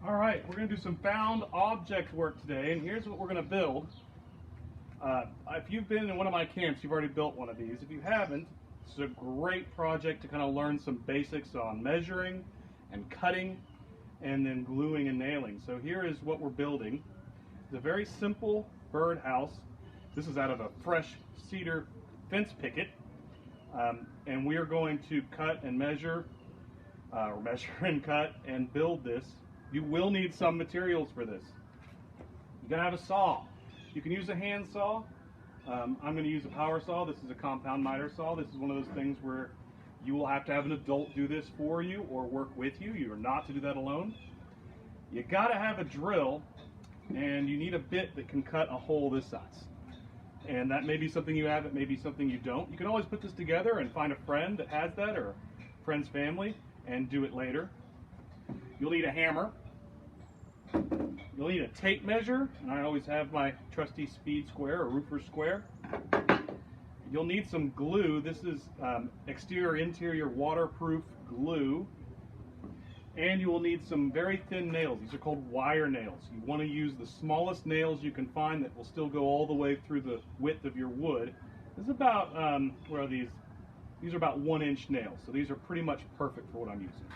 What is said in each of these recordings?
All right, we're going to do some found object work today, and here's what we're going to build. If you've been in one of my camps, you've already built one of these. If you haven't, this is a great project to kind of learn some basics on measuring and cutting and then gluing and nailing. So here is what we're building. It's a very simple birdhouse. This is out of a fresh cedar fence picket, and we are going to cut and measure, and cut and build this. You will need some materials for this. You're going to have a saw. You can use a hand saw. I'm going to use a power saw. This is a compound miter saw. This is one of those things where you will have to have an adult do this for you or work with you. You are not to do that alone. You got to have a drill, and you need a bit that can cut a hole this size. And that may be something you have, it may be something you don't. You can always put this together and find a friend that has that, or a friend's family, and do it later. You'll need a hammer. You'll need a tape measure, and I always have my trusty speed square or roofer square. You'll need some glue. This is exterior-interior waterproof glue. And you will need some very thin nails. These are called wire nails. You want to use the smallest nails you can find that will still go all the way through the width of your wood. This is about, where are these? These are about 1-inch nails, so these are pretty much perfect for what I'm using.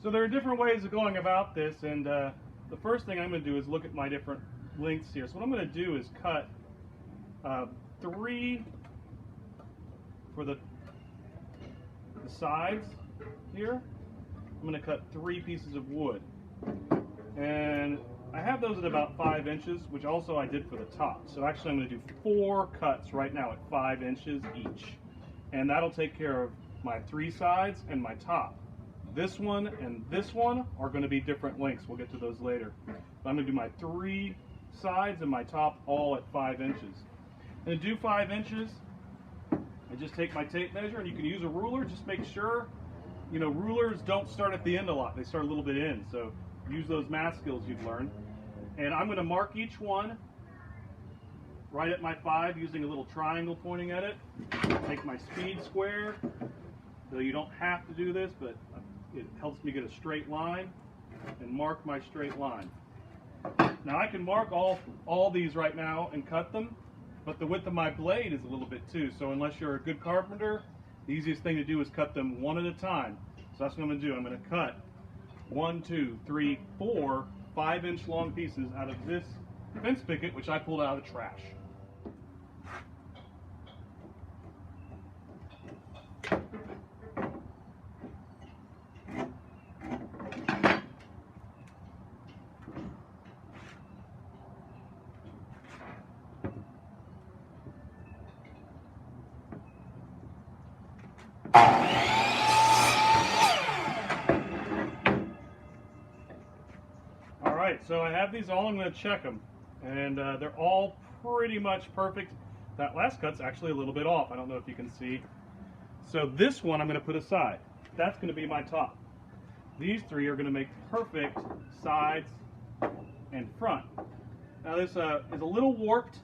So there are different ways of going about this, and the first thing I'm going to do is look at my different lengths here. So what I'm going to do is cut 3 for the sides here. I'm going to cut 3 pieces of wood, and I have those at about 5 inches, which also I did for the top. So actually I'm going to do 4 cuts right now at 5 inches each, and that'll take care of my 3 sides and my top. This one and this one are going to be different lengths. We'll get to those later. But I'm going to do my 3 sides and my top all at 5 inches. And to do 5 inches, I just take my tape measure, and you can use a ruler. Just make sure, you know, rulers don't start at the end a lot. They start a little bit in. So use those math skills you've learned. And I'm going to mark each one right at my 5 using a little triangle pointing at it. Take my speed square, though you don't have to do this, but it helps me get a straight line, and mark my straight line. Now I can mark all these right now and cut them, but the width of my blade is a little bit too, so unless you're a good carpenter, the easiest thing to do is cut them one at a time. So that's what I'm going to do. I'm going to cut 1, 2, 3, 4 5-inch long pieces out of this fence picket, which I pulled out of the trash. Alright, so I have these all. I'm going to check them, and they're all pretty much perfect. That last cut's actually a little bit off. I don't know if you can see. So this one I'm going to put aside. That's going to be my top. These 3 are going to make perfect sides and front. Now this is a little warped,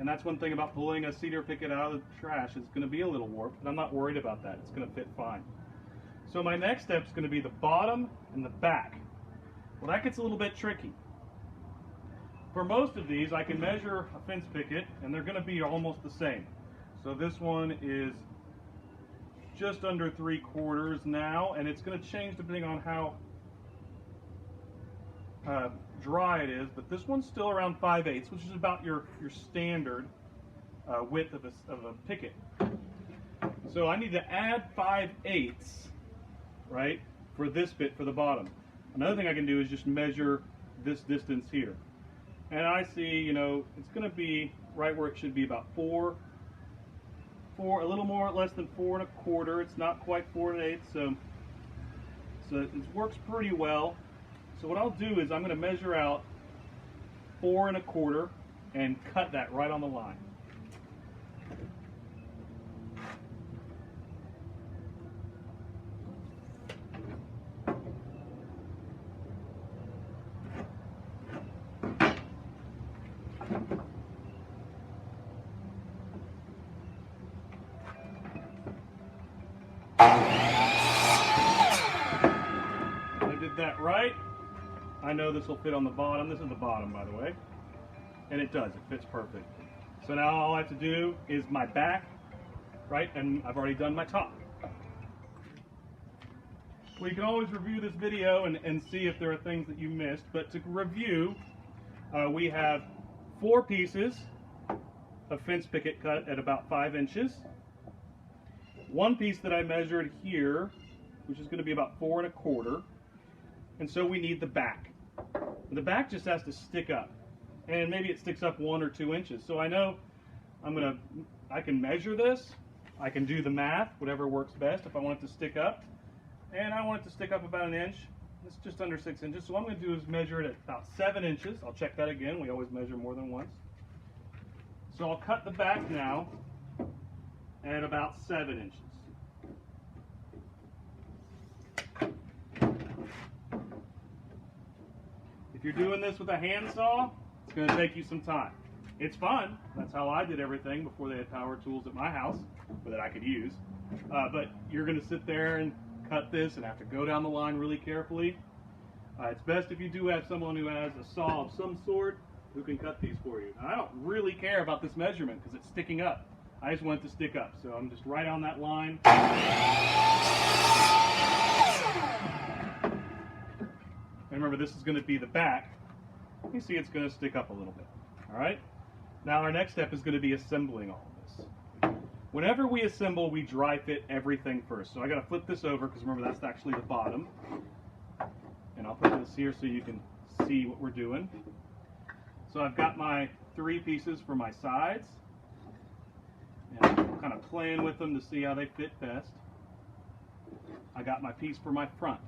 and that's one thing about pulling a cedar picket out of the trash. It's going to be a little warped, but I'm not worried about that. It's going to fit fine. So my next step is going to be the bottom and the back. Well, that gets a little bit tricky. For most of these, I can measure a fence picket, and they're going to be almost the same. So this one is just under 3/4 now, and it's going to change depending on how dry it is, but this one's still around 5/8, which is about your standard width of a picket. So I need to add 5/8, right, for this bit for the bottom. Another thing I can do is just measure this distance here. And I see, you know, it's going to be right where it should be, about 4, a little more, less than 4 1/4. It's not quite 4 1/8, so it works pretty well. So what I'll do is I'm going to measure out 4 1/4 and cut that right on the line. that right, I know this will fit on the bottom. This is the bottom, by the way. And it does, it fits perfect. So now all I have to do is my back, right, and I've already done my top. We can always review this video and see if there are things that you missed, but to review, we have 4 pieces of fence picket cut at about 5 inches. 1 piece that I measured here, which is going to be about 4 1/4, and so we need the back. The back just has to stick up, and maybe it sticks up 1 or 2 inches. So I know I can measure this, I can do the math, whatever works best. If I want it to stick up, and I want it to stick up about 1 inch, it's just under 6 inches. So what I'm going to do is measure it at about 7 inches. I'll check that again. We always measure more than once. So I'll cut the back now at about 7 inches. If you're doing this with a handsaw, it's going to take you some time. It's fun. That's how I did everything before they had power tools at my house that I could use. But you're going to sit there and cut this and have to go down the line really carefully. It's best if you do have someone who has a saw of some sort who can cut these for you. Now, I don't really care about this measurement because it's sticking up. I just want it to stick up, so I'm just right on that line. And remember, this is going to be the back. You see it's going to stick up a little bit. All right? Now our next step is going to be assembling all of this. Whenever we assemble, we dry fit everything first. So I got to flip this over because remember, that's actually the bottom. And I'll put this here so you can see what we're doing. So I've got my 3 pieces for my sides. And I'm kind of playing with them to see how they fit best. I got my piece for my front.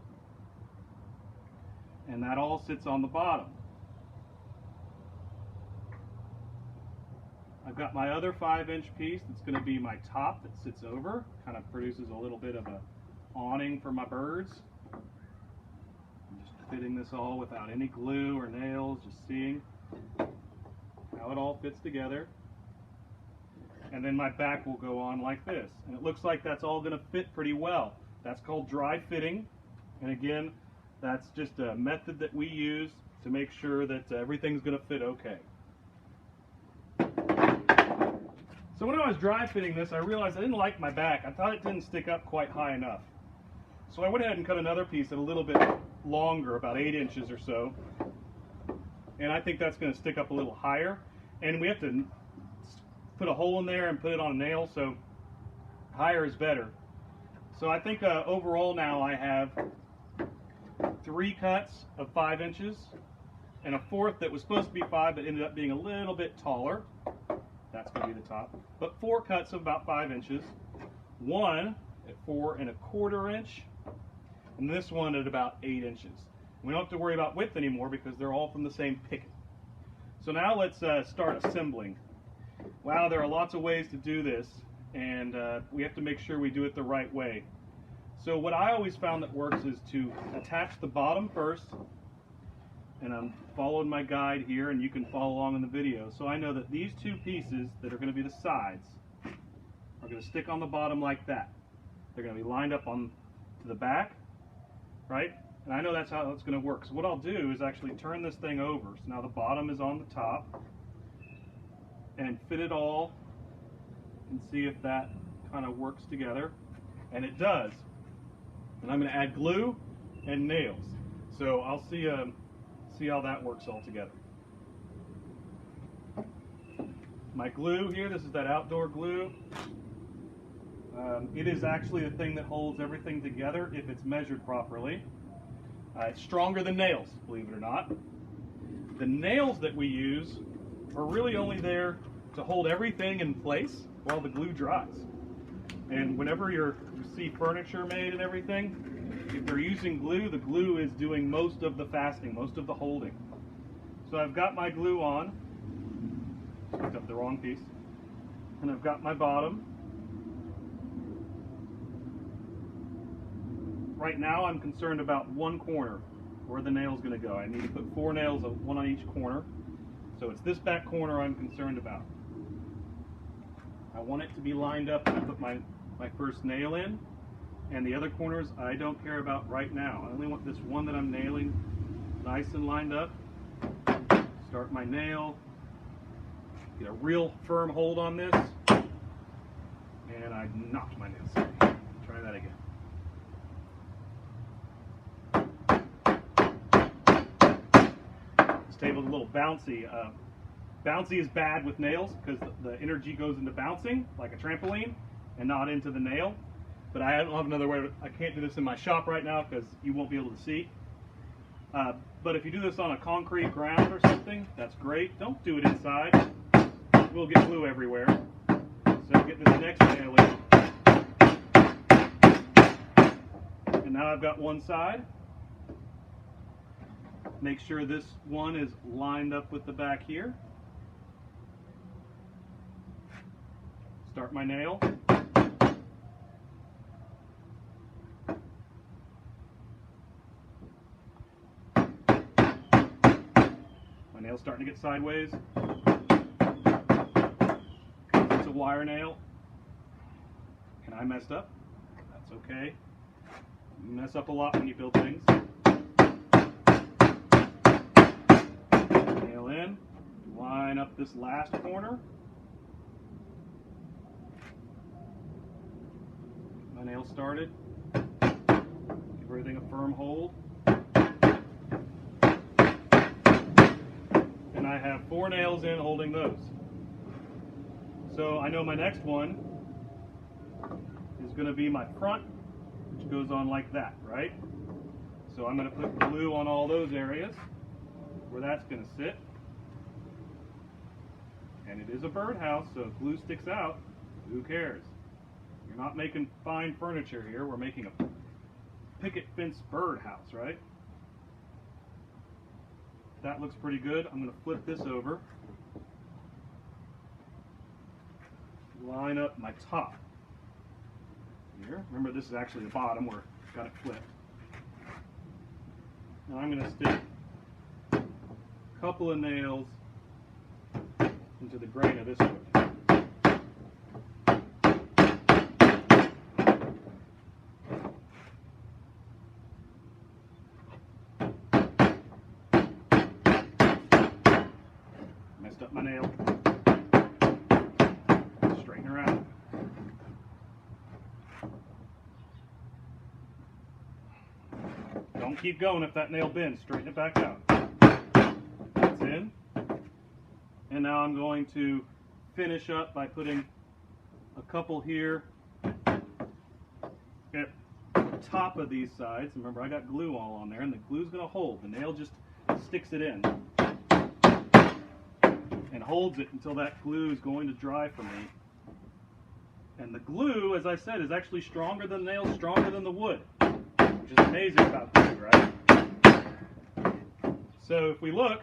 And that all sits on the bottom. I've got my other 5-inch piece that's going to be my top that sits over, kind of produces a little bit of a awning for my birds. I'm just fitting this all without any glue or nails, just seeing how it all fits together. And then my back will go on like this. And it looks like that's all going to fit pretty well. That's called dry fitting. And again, that's just a method that we use to make sure that everything's going to fit okay. So when I was dry fitting this, I realized I didn't like my back. I thought it didn't stick up quite high enough. So I went ahead and cut another piece at a little bit longer, about 8 inches or so. And I think that's going to stick up a little higher. And we have to put a hole in there and put it on a nail, so higher is better. So I think overall now I have 3 cuts of 5 inches and a 4th that was supposed to be 5 but ended up being a little bit taller. That's going to be the top. But 4 cuts of about 5 inches, 1 at 4 1/4 inch, and this one at about 8 inches. We don't have to worry about width anymore because they're all from the same picket. So now let's start assembling. Wow, there are lots of ways to do this, and we have to make sure we do it the right way. So what I always found that works is to attach the bottom first, and I'm following my guide here, and you can follow along in the video. So I know that these 2 pieces that are going to be the sides are going to stick on the bottom like that. They're going to be lined up on to the back, right? And I know that's how it's going to work. So what I'll do is actually turn this thing over. So now the bottom is on the top, and fit it all and see if that kind of works together. And it does. And I'm going to add glue and nails. So I'll see how that works all together. My glue here, this is that outdoor glue. It is actually the thing that holds everything together if it's measured properly. It's stronger than nails, believe it or not. The nails that we use are really only there to hold everything in place while the glue dries. And whenever you see furniture made and everything, if they're using glue, the glue is doing most of the fastening, most of the holding. So I've got my glue on, picked up the wrong piece, and I've got my bottom. Right now I'm concerned about one corner, where the nail's going to go. I need to put 4 nails, 1 on each corner. So it's this back corner I'm concerned about. I want it to be lined up when I put my first nail in. And the other corners I don't care about right now. I only want this one that I'm nailing nice and lined up. Start my nail, get a real firm hold on this, and I knocked my nail. Try that again. This table's a little bouncy. Bouncy is bad with nails because the energy goes into bouncing like a trampoline and not into the nail. But I don't have another way. I can't do this in my shop right now because you won't be able to see. But if you do this on a concrete ground or something, that's great. Don't do it inside. We'll get glue everywhere. So get this next nail in. And now I've got one side. Make sure this one is lined up with the back here. Start my nail. My nail's starting to get sideways. It's a wire nail. And I messed up. That's okay. You mess up a lot when you build things. Nail in. Line up this last corner. My nail started. Give everything a firm hold. And I have 4 nails in holding those. So I know my next one is going to be my front, which goes on like that, right? So I'm going to put glue on all those areas where that's going to sit. And it is a birdhouse, so if glue sticks out, who cares? You're not making fine furniture here. We're making a picket fence birdhouse, right? That looks pretty good. I'm going to flip this over. Line up my top here. Remember, this is actually the bottom where I've got it flipped. Now I'm going to stick a couple of nails into the grain of this wood. Messed up my nail. Straighten her out. Don't keep going if that nail bends. Straighten it back out. That's in. And now I'm going to finish up by putting a couple here at the top of these sides. Remember, I got glue all on there, and the glue's going to hold. The nail just sticks it in and holds it until that glue is going to dry for me. And the glue, as I said, is actually stronger than the nail, stronger than the wood, which is amazing about glue, right? So if we look,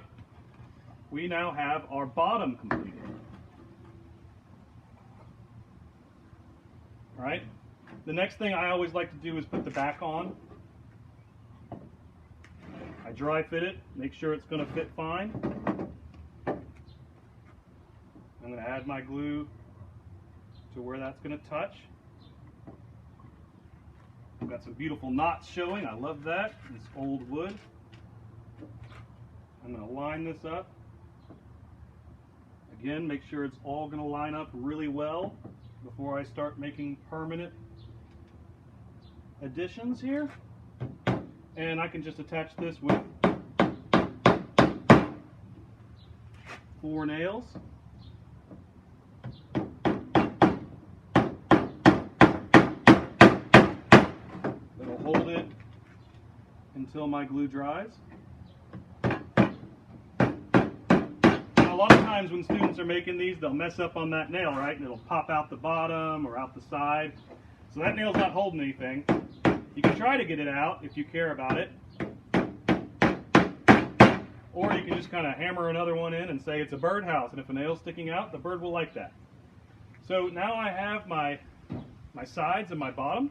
we now have our bottom completed. All right? The next thing I always like to do is put the back on. I dry fit it, make sure it's going to fit fine. I'm going to add my glue to where that's going to touch. I've got some beautiful knots showing. I love that. This old wood. I'm going to line this up. Again, make sure it's all going to line up really well before I start making permanent additions here. And I can just attach this with 4 nails. That'll hold it until my glue dries. Now, a lot of times when students are making these, they'll mess up on that nail, right? And it'll pop out the bottom or out the side. So that nail's not holding anything. You can try to get it out if you care about it. Or you can just kind of hammer another one in and say it's a birdhouse. And if a nail's sticking out, the bird will like that. So now I have my sides and my bottom.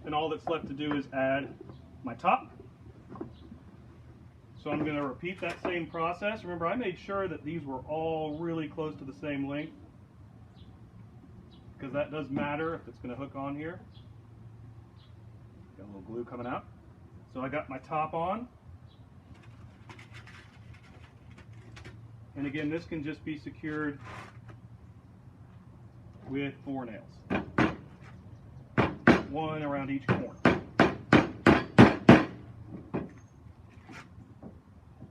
And all that's left to do is add my top. So I'm going to repeat that same process. Remember, I made sure that these were all really close to the same length, because that does matter if it's going to hook on here. glue coming out. So I got my top on. And again, this can just be secured with 4 nails. One around each corner.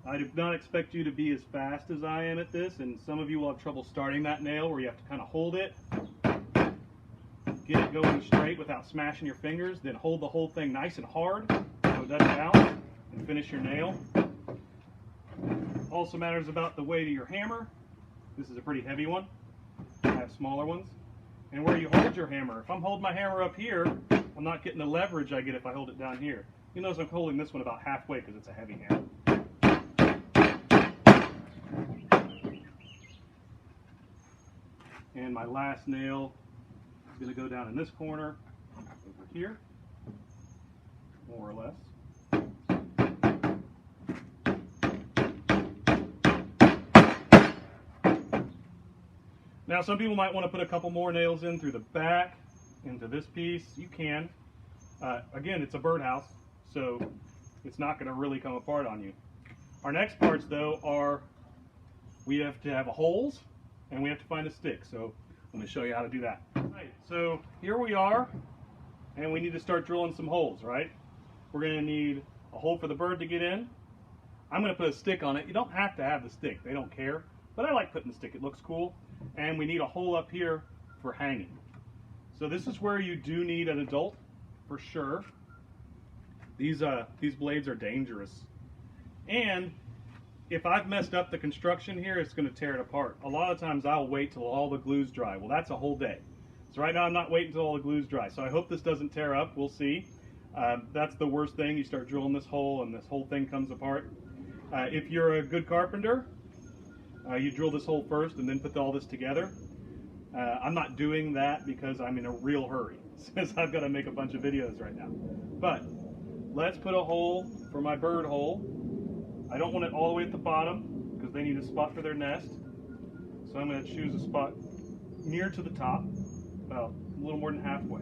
I do not expect you to be as fast as I am at this, and some of you will have trouble starting that nail where you have to kind of hold it, get it going straight without smashing your fingers, then hold the whole thing nice and hard so it doesn't bounce, and finish your nail. Also matters about the weight of your hammer. This is a pretty heavy one. I have smaller ones. And where you hold your hammer. If I'm holding my hammer up here, I'm not getting the leverage I get if I hold it down here. You notice I'm holding this one about halfway because it's a heavy hammer. And my last nail is going to go down in this corner over here, more or less. Now some people might want to put a couple more nails in through the back into this piece. You can. Again, it's a birdhouse, so it's not going to really come apart on you. Our next parts though are we have to have holes and we have to find a stick. So I'm going to show you how to do that. Right, so here we are, and we need to start drilling some holes, right? We're going to need a hole for the bird to get in. I'm going to put a stick on it. You don't have to have the stick. They don't care. But I like putting the stick. It looks cool. And we need a hole up here for hanging. So this is where you do need an adult, for sure. These blades are dangerous. And if I've messed up the construction here, it's going to tear it apart. A lot of times I'll wait till all the glue's dry. Well, that's a whole day. So right now I'm not waiting until all the glue's dry. So I hope this doesn't tear up. We'll see. That's the worst thing. You start drilling this hole and this whole thing comes apart. If you're a good carpenter, you drill this hole first and then put all this together. I'm not doing that because I'm in a real hurry since I've got to make a bunch of videos right now. But let's put a hole for my bird hole. I don't want it all the way at the bottom because they need a spot for their nest. So I'm going to choose a spot near to the top, about a little more than halfway.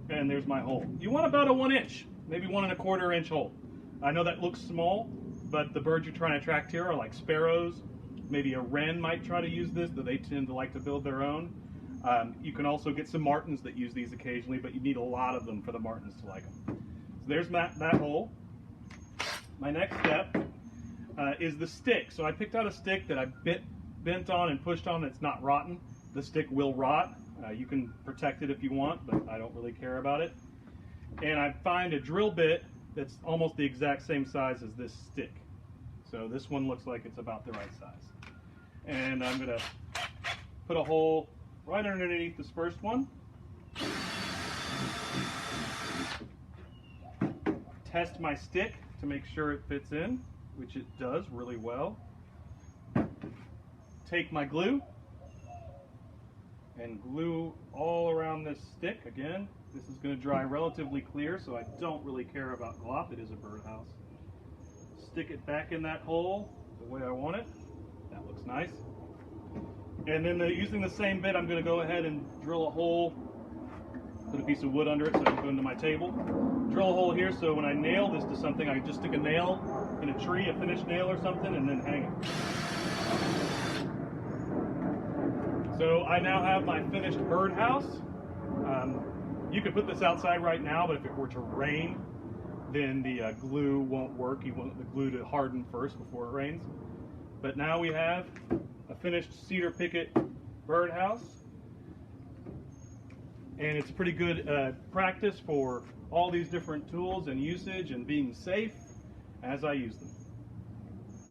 And there's my hole. You want about a 1 inch, maybe 1 1/4 inch hole. I know that looks small, but the birds you're trying to attract here are like sparrows. Maybe a wren might try to use this, though they tend to like to build their own. You can also get some martins that use these occasionally, but you need a lot of them for the martins to like them. So there's that hole. My next step is the stick. So I picked out a stick that I bent on and pushed on that's not rotten. The stick will rot. You can protect it if you want, but I don't really care about it. And I find a drill bit that's almost the exact same size as this stick. So this one looks like it's about the right size. And I'm going to put a hole right underneath this first one. Test my stick to make sure it fits in, which it does really well. Take my glue and glue all around this stick. Again, this is going to dry relatively clear, so I don't really care about glop. It is a birdhouse. Stick it back in that hole the way I want it. That looks nice. And then using the same bit, I'm going to go ahead and drill a hole, put a piece of wood under it so it can go into my table. Drill a hole here so when I nail this to something, I can just stick a nail in a tree, a finished nail or something, and then hang it. So I now have my finished birdhouse. You could put this outside right now, but if it were to rain, then the glue won't work. You want the glue to harden first before it rains. But now we have a finished cedar picket birdhouse. And it's pretty good practice for all these different tools and usage and being safe as I use them.